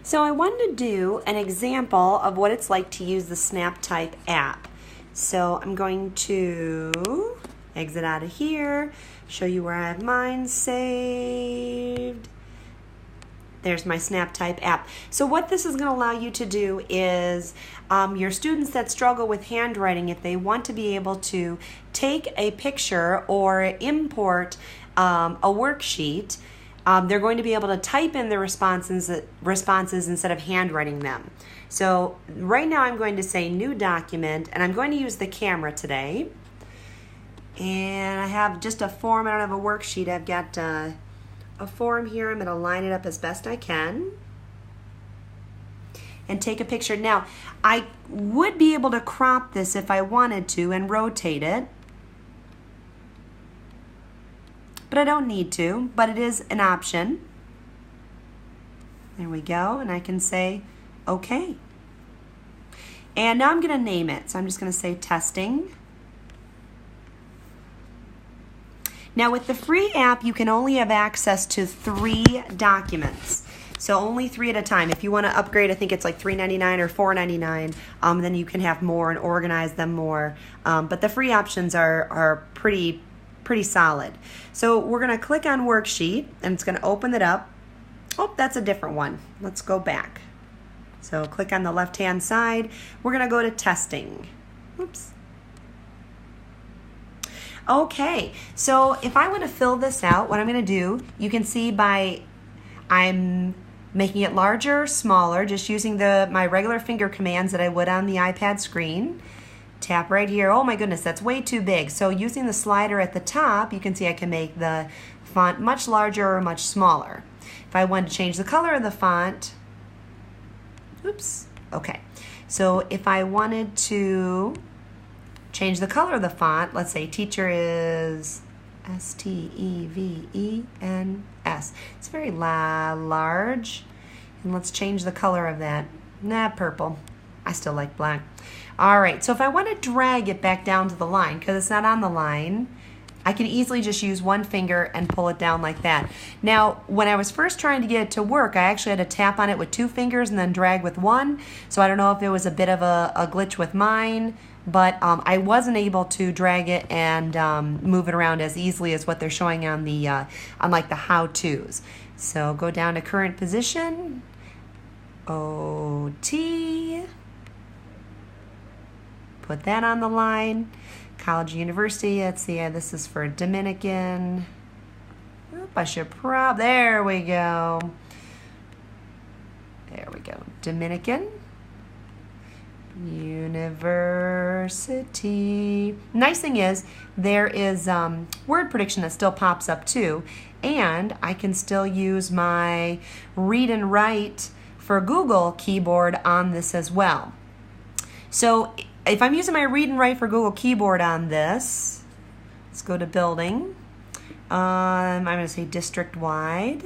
So I wanted to do an example of what it's like to use the SnapType app. So I'm going to exit out of here, show you where I have mine saved. There's my SnapType app. So what this is going to allow you to do is your students that struggle with handwriting, if they want to be able to take a picture or import a worksheet, they're going to be able to type in the responses instead of handwriting them. So right now I'm going to say new document, and I'm going to use the camera today. And I have just a form. I don't have a worksheet. I've got a form here. I'm going to line it up as best I can and take a picture. Now, I would be able to crop this if I wanted to and rotate it, but I don't need to, but it is an option. There we go, and I can say okay. And now I'm going to name it, so I'm just going to say testing. Now with the free app, you can only have access to 3 documents. So only 3 at a time. If you want to upgrade, I think it's like $3.99 or $4.99, then you can have more and organize them more. But the free options are pretty solid. So we're going to click on worksheet, and it's going to open it up. Oh, that's a different one. Let's go back. So click on the left-hand side. We're going to go to testing. Oops. Okay, so if I want to fill this out, what I'm going to do, you can see I'm making it larger, smaller, just using my regular finger commands that I would on the iPad screen. Tap right here. Oh my goodness, that's way too big. So using the slider at the top, you can see I can make the font much larger or much smaller. If I wanted to change the color of the font, oops, okay. So if I wanted to change the color of the font, let's say teacher is S-T-E-V-E-N-S. It's very large. And let's change the color of that. Purple. I still like black. All right, so if I want to drag it back down to the line, because it's not on the line, I can easily just use one finger and pull it down like that. Now, when I was first trying to get it to work, I actually had to tap on it with 2 fingers and then drag with 1. So I don't know if it was a bit of a glitch with mine, but I wasn't able to drag it and move it around as easily as what they're showing on like the how-tos. So go down to current position, OT, put that on the line. College, university, let's see, this is for Dominican. Oop, I should there we go. There we go, Dominican. University. Nice thing is there is word prediction that still pops up too, and I can still use my read and write for Google keyboard on this as well. So if I'm using my read and write for Google keyboard on this, let's go to building. I'm going to say district wide.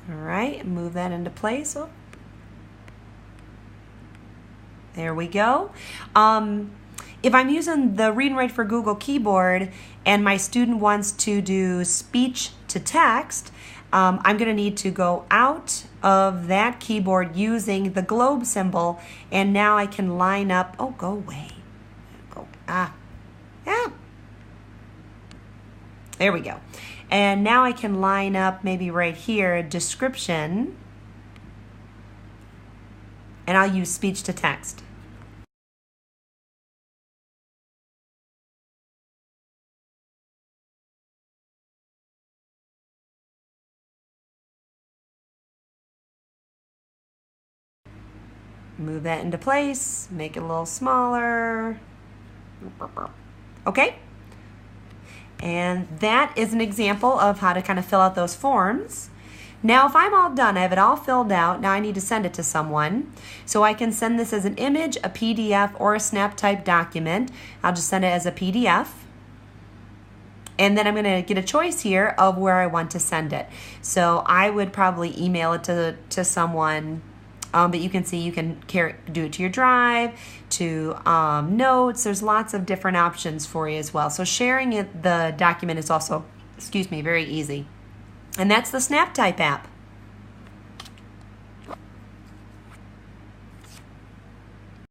All right, move that into place. Oh. There we go. If I'm using the read and write for Google keyboard and my student wants to do speech to text, I'm going to need to go out of that keyboard using the globe symbol, and now I can line up. Oh, go away. Go. Yeah. There we go. And now I can line up maybe right here a description, and I'll use speech to text. Move that into place, make it a little smaller. Okay? And that is an example of how to kind of fill out those forms. Now, if I'm all done, I have it all filled out, now I need to send it to someone. So I can send this as an image, a PDF, or a SnapType document. I'll just send it as a PDF. And then I'm going to get a choice here of where I want to send it. So I would probably email it to someone. But you can see you can do it to your drive, to notes. There's lots of different options for you as well. So sharing the document is also, very easy. And that's the SnapType app.